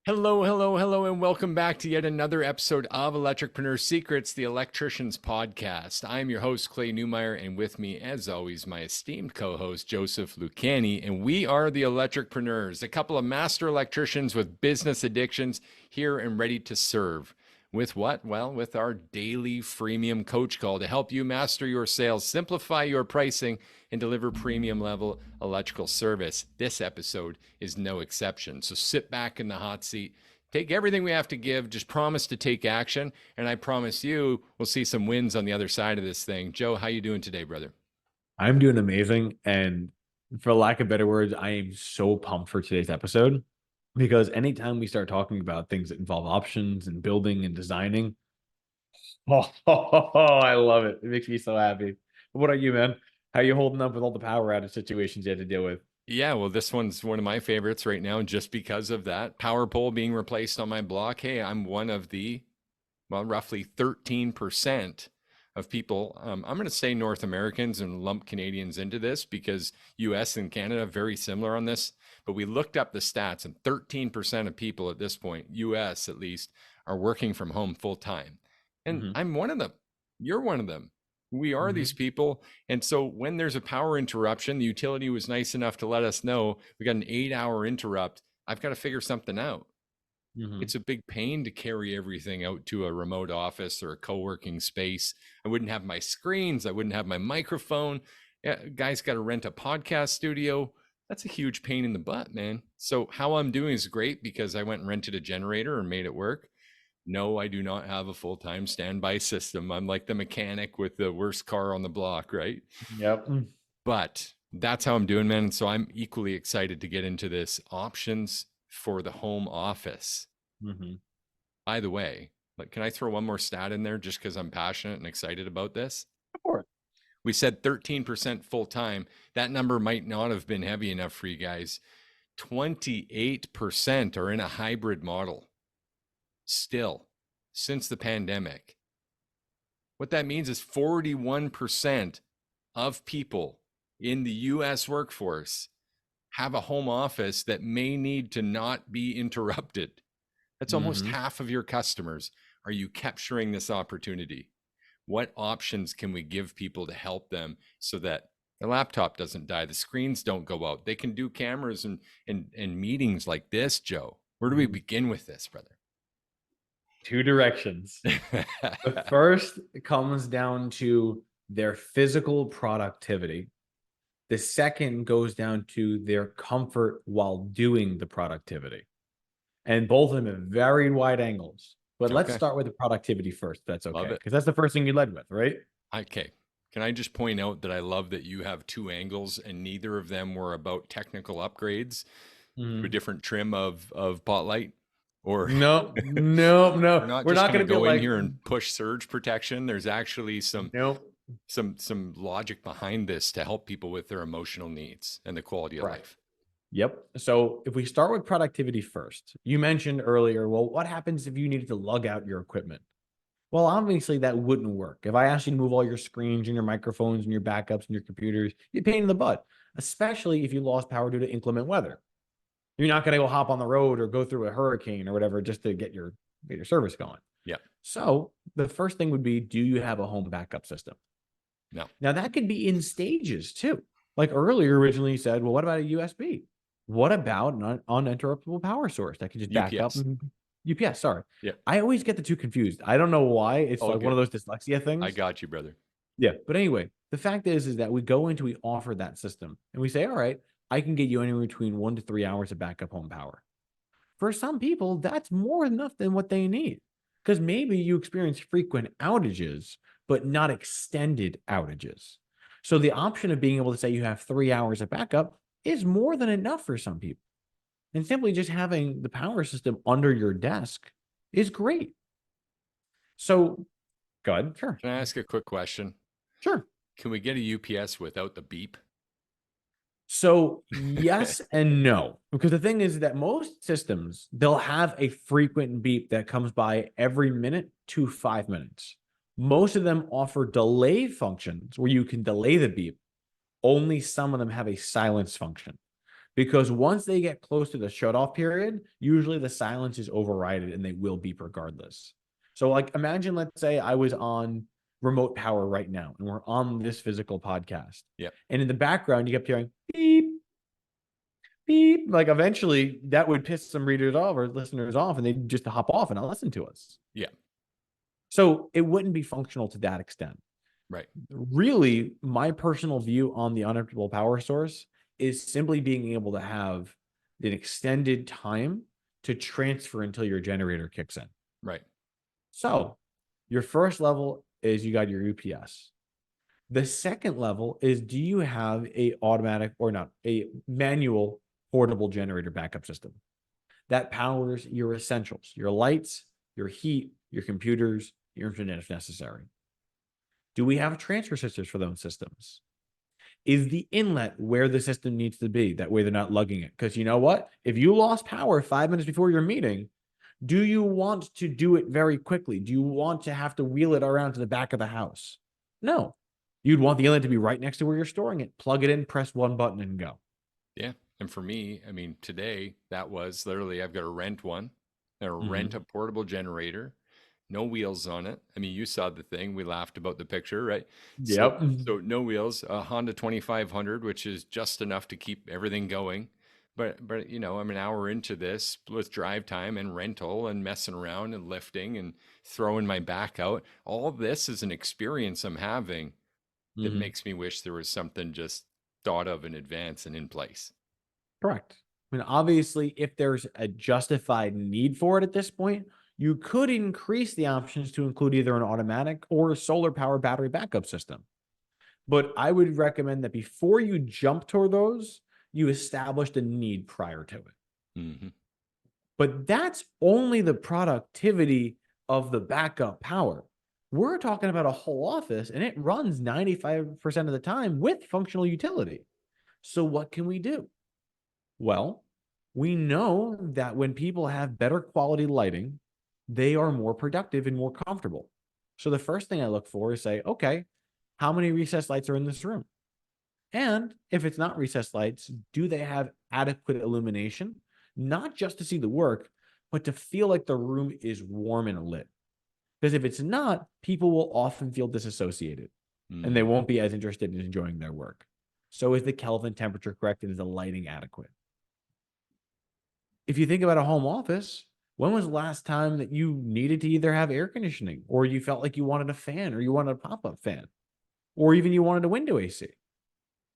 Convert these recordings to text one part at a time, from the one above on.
Hello, hello, hello, and welcome back to yet another episode of Electricpreneur Secrets, the Electricians Podcast. I'm your host, Clay Newmeyer, and with me, as always, my esteemed co-host, Joseph Lucani, and we are the Electricpreneurs, a couple of master electricians with business addictions here and ready to serve. With what? Well, with our daily freemium coach call to help you master your sales, simplify your pricing, and deliver premium level electrical service. This episode is no exception. So sit back in the hot seat, take everything we have to give, just promise to take action, and I promise you we'll see some wins on the other side of this thing. Joe, how you doing today, brother? I'm doing amazing. And for lack of better words, I am so pumped for today's episode because anytime we start talking about things that involve options and building and designing, I love it. It makes me so happy. What are you, man? How are you holding up with all the power outage situations you had to deal with? Yeah, well, this one's one of my favorites right now, just because of that power pole being replaced on my block. Hey, I'm one of the, well, roughly 13% of people. I'm going to say North Americans and lump Canadians into this because US and Canada very similar on this. But we looked up the stats, and 13% of people at this point, US at least, are working from home full time. And Mm-hmm. I'm one of them. You're one of them. We are these Mm-hmm. people. And so when there's a power interruption, the utility was nice enough to let us know we got an 8-hour interrupt. I've got to figure something out. Mm-hmm. It's a big pain to carry everything out to a remote office or a co-working space. I wouldn't have my screens. I wouldn't have my microphone. Yeah, guys got to rent a podcast studio. That's a huge pain in the butt, man. So how I'm doing is great because I went and rented a generator and made it work. No, I do not have a full-time standby system. I'm like the mechanic with the worst car on the block, right? Yep. But that's how I'm doing, man. And so I'm equally excited to get into this options for the home office. Mm-hmm. By the way, like, can I throw one more stat in there just because I'm passionate and excited about this? Of course. We said 13% full time. That number might not have been heavy enough for you guys. 28% are in a hybrid model still since the pandemic. What that means is 41% of people in the US workforce have a home office that may need to not be interrupted. That's almost Mm-hmm. half of your customers. Are you capturing this opportunity? What options can we give people to help them so that the laptop doesn't die, the screens don't go out? They can do cameras and meetings like this, Joe. Where do we begin with this, brother? Two directions. The first comes down to their physical productivity. The second goes down to their comfort while doing the productivity. And both of them have very wide angles. But let's Okay, start with the productivity first, if that's love okay. it. Because that's the first thing you led with, right? Okay. Can I just point out that I love that you have two angles and neither of them were about technical upgrades to a Mhm. different trim of pot light? Or No, no, we're no. not We're just not going to going to be go in like, here and push surge protection. There's actually no. some logic behind this to help people with their emotional needs and the quality of Right. life. Yep. So if we start with productivity first, you mentioned earlier, well, what happens if you needed to lug out your equipment? Well, obviously that wouldn't work. If I asked you to move all your screens and your microphones and your backups and your computers, you'd pain in the butt, especially if you lost power due to inclement weather. You're not going to go hop on the road or go through a hurricane or whatever just to get your service going. Yeah. So the first thing would be, do you have a home backup system? No. Now that could be in stages too. Like earlier, originally you said, well, what about a USB? What about an uninterruptible power source that can just back up? UPS. UPS, sorry. Yeah. I always get the two confused. I don't know why. It's All like one good. of those dyslexia I things. got you, brother. Yeah. But anyway, the fact is that we go into, we offer that system and we say, all right, I can get you anywhere between 1 to 3 hours of backup home power. For some people, that's more enough than what they need because maybe you experience frequent outages, but not extended outages. So the option of being able to say you have 3 hours of backup is more than enough for some people. And simply just having the power system under your desk is great. So go ahead. Sure. Can I ask a quick question? Sure. Can we get a UPS without the beep? So yes and no, because the thing is that most systems, they'll have a frequent beep that comes by every minute to 5 minutes. Most of them offer delay functions where you can delay the beep. Only some of them have a silence function. because once they get close to the shutoff period, usually the silence is overridden and they will beep regardless. So like imagine, let's say I was on remote power right now and we're on this physical podcast. Yeah. And in the background, you kept hearing beep, beep. Like eventually that would piss some readers off or listeners off and they'd just hop off and not listen to us. Yeah. So it wouldn't be functional to that extent. Right. Really, my personal view on the uninterruptible power source is simply being able to have an extended time to transfer until your generator kicks in. Right. So your first level is you got your UPS. The second level is, do you have a automatic or not a manual portable generator backup system that powers your essentials, your lights, your heat, your computers, your internet if necessary? Do we have transfer switches for those systems? Is the inlet where the system needs to be? That way they're not lugging it. Because you know what? If you lost power 5 minutes before your meeting, do you want to do it very quickly? Do you want to have to wheel it around to the back of the house? No. You'd want the inlet to be right next to where you're storing it. Plug it in, press one button, and go. Yeah. And for me, I mean, today that was literally, I've got to rent one, or rent a portable generator, no wheels on it. I mean, you saw the thing. We laughed about the picture, right? So, Yep. so no wheels, a Honda 2500, which is just enough to keep everything going. But you know, I'm an hour into this with drive time and rental and messing around and lifting and throwing my back out. All this is an experience I'm having that makes me wish there was something just thought of in advance and in place. Correct. I mean, obviously, if there's a justified need for it at this point, you could increase the options to include either an automatic or a solar power battery backup system. But I would recommend that before you jump toward those, you establish the need prior to it. Mm-hmm. But that's only the productivity of the backup power. We're talking about a whole office and it runs 95% of the time with functional utility. So what can we do? Well, we know that when people have better quality lighting, they are more productive and more comfortable. So the first thing I look for is say, okay, how many recessed lights are in this room? And if it's not recessed lights, do they have adequate illumination? Not just to see the work, but to feel like the room is warm and lit. Because if it's not, people will often feel disassociated and they won't be as interested in enjoying their work. So is the Kelvin temperature correct and is the lighting adequate? If you think about a home office, when was the last time that you needed to either have air conditioning or you felt like you wanted a fan or you wanted a pop-up fan or even you wanted a window AC?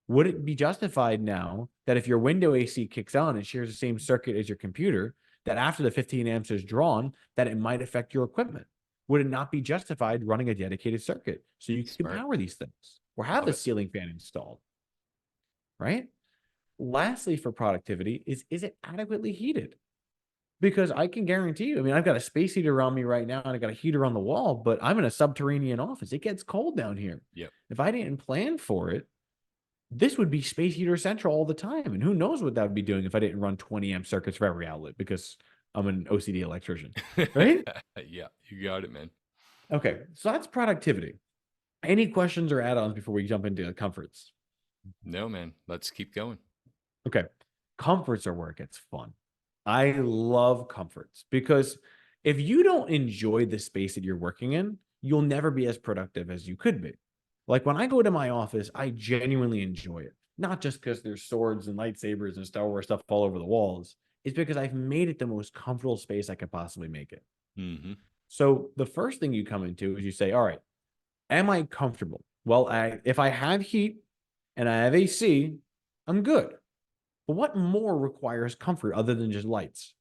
Would it be justified now that if your window AC kicks on and shares the same circuit as your computer, that after the 15 amps is drawn, that it might affect your equipment? Would it not be justified running a dedicated circuit so you can Smart. power these things or have Love a it. ceiling fan installed? Right? Lastly, for productivity, is it adequately heated? Because I can guarantee you, I mean, I've got a space heater around me right now and I got a heater on the wall, but I'm in a subterranean office. It gets cold down here. Yep. If I didn't plan for it, this would be space heater central all the time. And who knows what that would be doing if I didn't run 20 amp circuits for every outlet because I'm an OCD electrician, right? Yeah, you got it, man. Okay, so that's productivity. Any questions or add-ons before we jump into comforts? No, man. Let's keep going. Okay, comforts are where it gets fun. I love comforts because if you don't enjoy the space that you're working in, you'll never be as productive as you could be. Like when I go to my office, I genuinely enjoy it. Not just because there's swords and lightsabers and Star Wars stuff all over the walls. It's because I've made it the most comfortable space I could possibly make it. Mm-hmm. So the first thing you come into is you say, all right, am I comfortable? Well, if I have heat and I have AC, I'm good. But what more requires comfort other than just lights?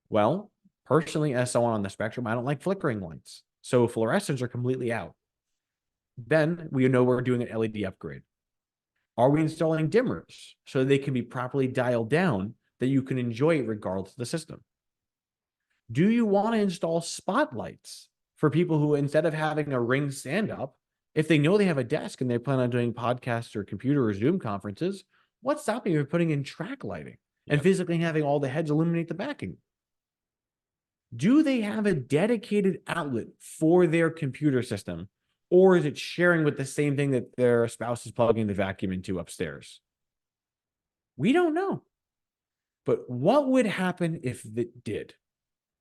Well, personally, as someone on the spectrum, I don't like flickering lights. So fluorescents are completely out. Then we know we're doing an LED upgrade. Are we installing dimmers so they can be properly dialed down that you can enjoy it regardless of the system? Do you want to install spotlights for people who, instead of having a ring stand up, if they know they have a desk and they plan on doing podcasts or computer or Zoom conferences, what's stopping you from putting in track lighting and Yep. physically having all the heads illuminate the backing? Do they have a dedicated outlet for their computer system, or is it sharing with the same thing that their spouse is plugging the vacuum into upstairs? We don't know. But what would happen if it did?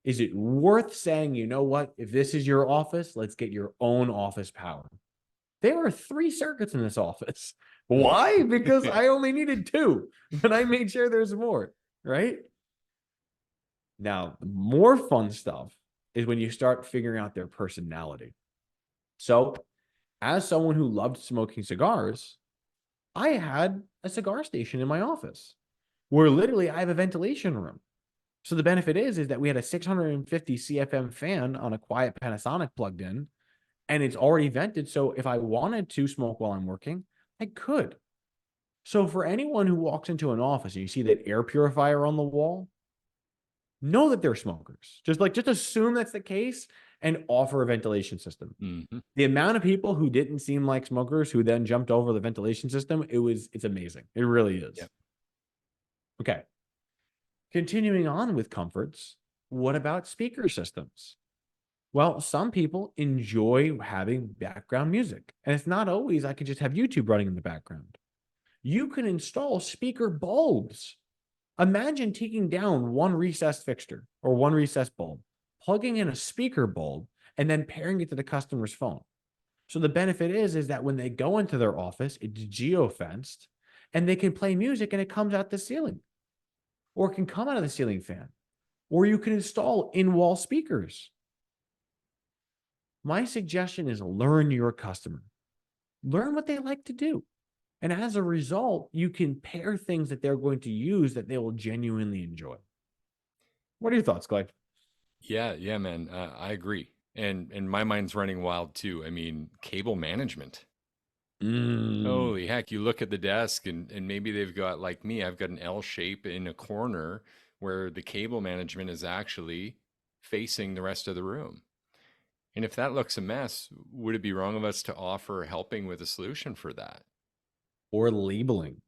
Is it worth saying, you know what, if this is your office, let's get your own office power? There are 3 circuits in this office. Why? Because I only needed 2, but I made sure there's more, right? Now, the more fun stuff is when you start figuring out their personality. So, as someone who loved smoking cigars, I had a cigar station in my office where literally I have a ventilation room. So the benefit is that we had a 650 CFM fan on a quiet Panasonic plugged in, and it's already vented. So if I wanted to smoke while I'm working, I could. So for anyone who walks into an office and you see that air purifier on the wall, know that they're smokers. Just assume that's the case and offer a ventilation system. Mm-hmm. The amount of people who didn't seem like smokers who then jumped over the ventilation system, it's amazing. It really is. Yep. Okay. Continuing on with comforts, what about speaker systems? Well, some people enjoy having background music, and it's not always I can just have YouTube running in the background. You can install speaker bulbs. Imagine taking down one recessed fixture or one recessed bulb, plugging in a speaker bulb, and then pairing it to the customer's phone. So the benefit is that when they go into their office, it's geo-fenced, and they can play music and it comes out the ceiling, or it can come out of the ceiling fan, or you can install in-wall speakers. My suggestion is learn your customer. Learn what they like to do. And as a result, you can pair things that they're going to use that they will genuinely enjoy. What are your thoughts, Clay? Yeah, man. I agree. And my mind's running wild too. I mean, cable management. Mm. Holy heck, you look at the desk and maybe they've got, like me, I've got an L shape in a corner where the cable management is actually facing the rest of the room. And if that looks a mess, would it be wrong of us to offer helping with a solution for that? Or labeling.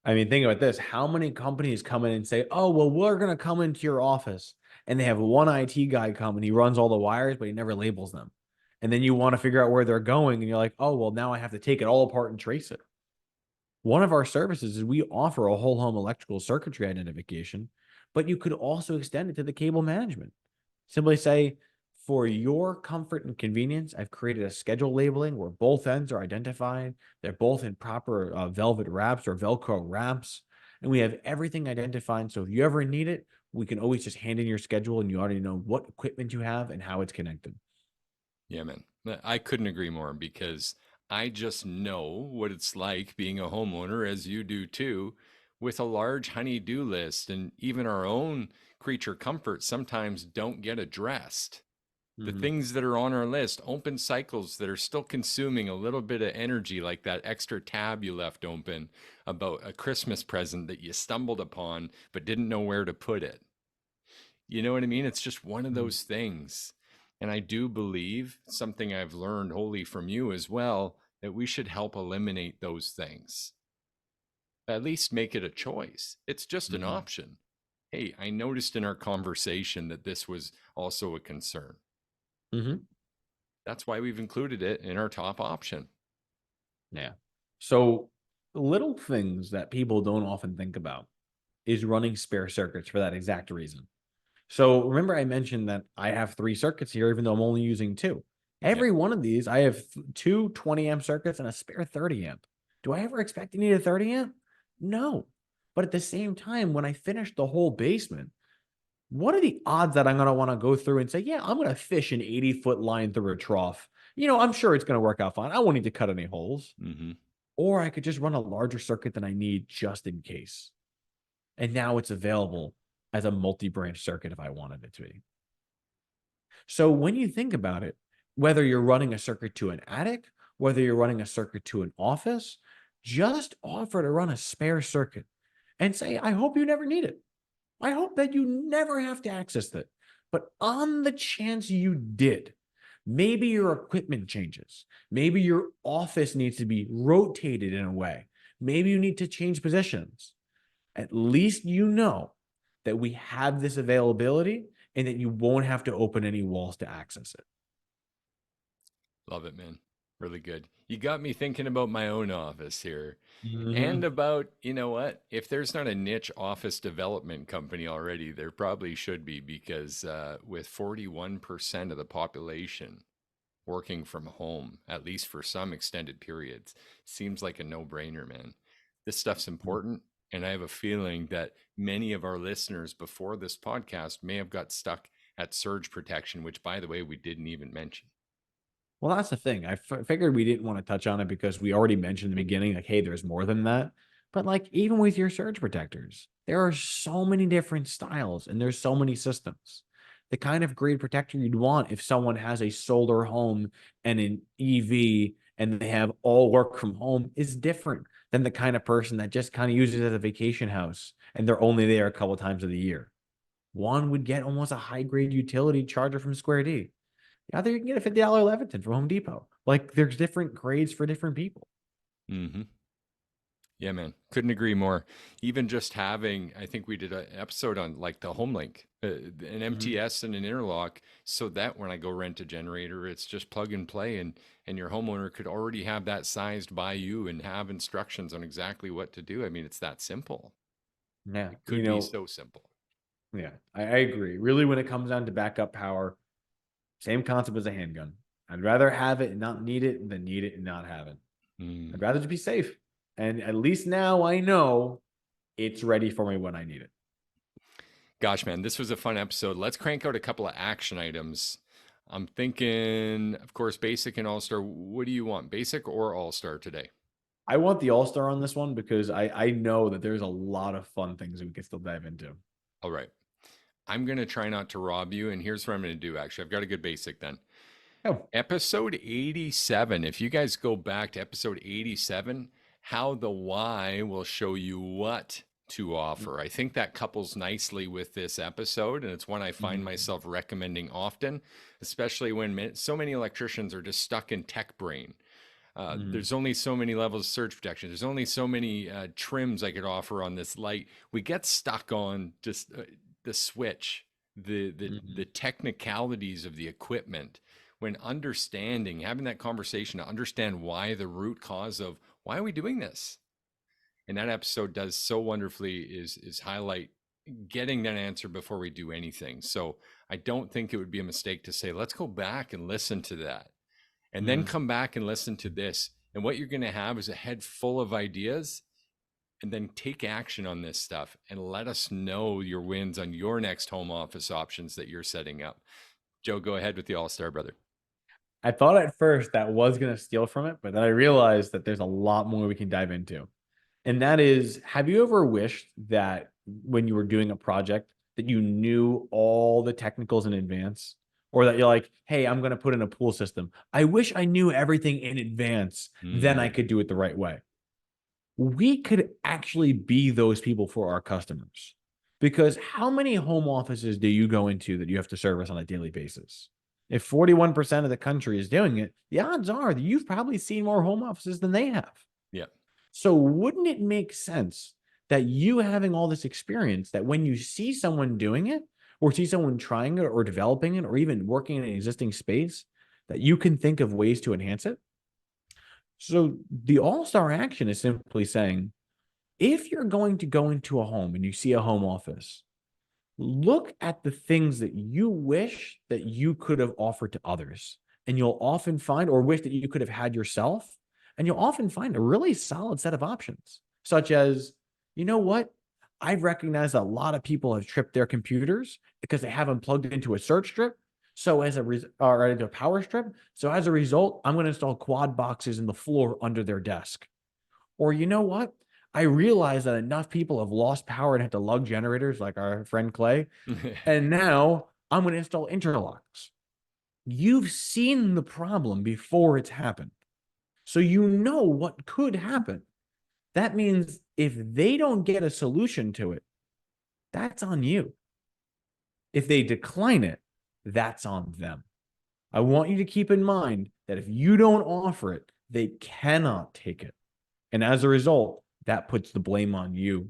I mean, think about this. How many companies come in and say, oh, well, we're going to come into your office, and they have one IT guy come and he runs all the wires, but he never labels them. And then you want to figure out where they're going, and you're like, oh, well, now I have to take it all apart and trace it. One of our services is we offer a whole home electrical circuitry identification, but you could also extend it to the cable management. Simply say, for your comfort and convenience, I've created a schedule labeling where both ends are identified. They're both in proper velvet wraps or Velcro wraps. And we have everything identified. So if you ever need it, we can always just hand in your schedule and you already know what equipment you have and how it's connected. Yeah, man. I couldn't agree more because I just know what it's like being a homeowner, as you do too, with a large honey-do list. And even our own creature comforts sometimes don't get addressed. The Mm-hmm. things that are on our list, open cycles that are still consuming a little bit of energy, like that extra tab you left open about a Christmas present that you stumbled upon but didn't know where to put it. You know what I mean? It's just one of those things. And I do believe something I've learned wholly from you as well, that we should help eliminate those things. At least make it a choice. It's just an Mm-hmm. option. Hey, I noticed in our conversation that this was also a concern. Mm-hmm. That's why we've included it in our top option. Yeah. So little things that people don't often think about is running spare circuits for that exact reason. So remember I mentioned that I have 3 circuits here, even though I'm only using 2. Yep. Every one of these, I have 2 20-amp circuits and a spare 30-amp. Do I ever expect to need a 30-amp? No. But at the same time, when I finish the whole basement, what are the odds that I'm going to want to go through and say, yeah, I'm going to fish an 80-foot line through a trough? I'm sure it's going to work out fine. I won't need to cut any holes. Mm-hmm. Or I could just run a larger circuit than I need just in case. And now it's available as a multi-branch circuit if I wanted it to be. So when you think about it, whether you're running a circuit to an attic, whether you're running a circuit to an office, just offer to run a spare circuit and say, I hope you never need it. I hope that you never have to access it. But on the chance you did, maybe your equipment changes. Maybe your office needs to be rotated in a way. Maybe you need to change positions. At least you know that we have this availability and that you won't have to open any walls to access it. Love it, man. Really good. You got me thinking about my own office here. And Hmm. about, you know what? If there's not a niche office development company already, there probably should be because with 41% of the population working from home, at least for some extended periods, seems like a no brainer, man. This stuff's important. And I have a feeling that many of our listeners before this podcast may have got stuck at surge protection, which, by the way, we didn't even mention. Well, that's the thing. Figured we didn't want to touch on it because we already mentioned in the beginning, like, hey, there's more than that. But like, even with your surge protectors, there are so many different styles and there's so many systems. The kind of grade protector you'd want if someone has a solar home and an EV and they have all work from home is different than the kind of person that just kind of uses it as a vacation house and they're only there a couple times of the year. One would get almost a high grade utility charger from Square D. The other, you can get a $50 Leviton from Home Depot. Like, there's different grades for different people. Mm-hmm. Yeah, man. Couldn't agree more. Even just having, I think we did an episode on like the Home Link, an Mhm. MTS and an interlock, so that when I go rent a generator, it's just plug and play, and your homeowner could already have that sized by you and have instructions on exactly what to do. I mean, it's that simple. Yeah, It could be so simple. yeah, I agree. Really, when it comes down to backup power, same concept as a handgun. I'd rather have it and not need it than need it and not have it. Mm. I'd rather just be safe. And at least now I know it's ready for me when I need it. Gosh, man, this was a fun episode. Let's crank out a couple of action items. I'm thinking, of course, basic and all star. What do you want, basic or all star today? I want the All Star on this one because I know that there's a lot of fun things we can still dive into. All right. I'm going to try not to rob you. And here's what I'm going to do. Actually, I've got a good basic then. Oh, Episode 87. If you guys go back to episode 87, how the why will show you what to offer. I think that couples nicely with this episode. And it's one I find mhm, myself recommending often, especially when so many electricians are just stuck in tech brain. mhm, There's only so many levels of surge protection. There's only so many trims I could offer on this light. We get stuck on just the switch, the mhm, technicalities of the equipment. When understanding, having that conversation to understand why the root cause of why are we doing this, and that episode does so wonderfully is highlight getting that answer before we do anything. So I don't think it would be a mistake to say let's go back and listen to that and then mhm. come back and listen to this. And what you're going to have is a head full of ideas and then take action on this stuff and let us know your wins on your next home office options that you're setting up. Joe, go ahead with the All Star, brother. I thought at first that was going to steal from it, but then I realized that there's a lot more we can dive into. And that is, have you ever wished that when you were doing a project that you knew all the technicals in advance? Or that you're like, hey, I'm going to put in a pool system. I wish I knew everything in advance, then I Mm, could do it the right way. We could actually be those people for our customers. Because how many home offices do you go into that you have to service on a daily basis? If 41% of the country is doing it, the odds are that you've probably seen more home offices than they have. yeah. So wouldn't it make sense that you having all this experience that when you see someone doing it or see someone trying it or developing it or even working in an existing space that you can think of ways to enhance it? So the all-star action is simply saying, if you're going to go into a home and you see a home office, look at the things that you wish that you could have offered to others. And you'll often find, or wish that you could have had yourself, and you'll often find a really solid set of options, such as, you know what? I've recognized that a lot of people have tripped their computers because they haven't plugged into a surge strip. So or into a power strip. So as a result, I'm going to install quad boxes in the floor under their desk. Or you know what? I realize that enough people have lost power and had to lug generators like our friend Clay. And now I'm going to install interlocks. You've seen the problem before it's happened. So you know what could happen. That means if they don't get a solution to it, that's on you. If they decline it, that's on them. I want you to keep in mind that if you don't offer it, they cannot take it. And as a result, that puts the blame on you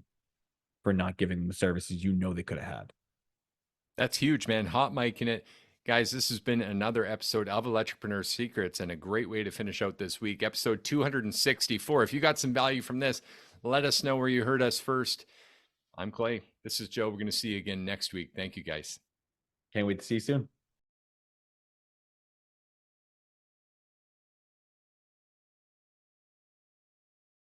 for not giving them the services you know they could have had. That's huge, man. Hot mic in it. Guys, this has been another episode of Electripreneur Secrets and a great way to finish out this week, episode 264. If you got some value from this, let us know where you heard us first. I'm Clay. This is Joe. We're going to see you again next week. Thank you, guys. Can't wait to see you soon.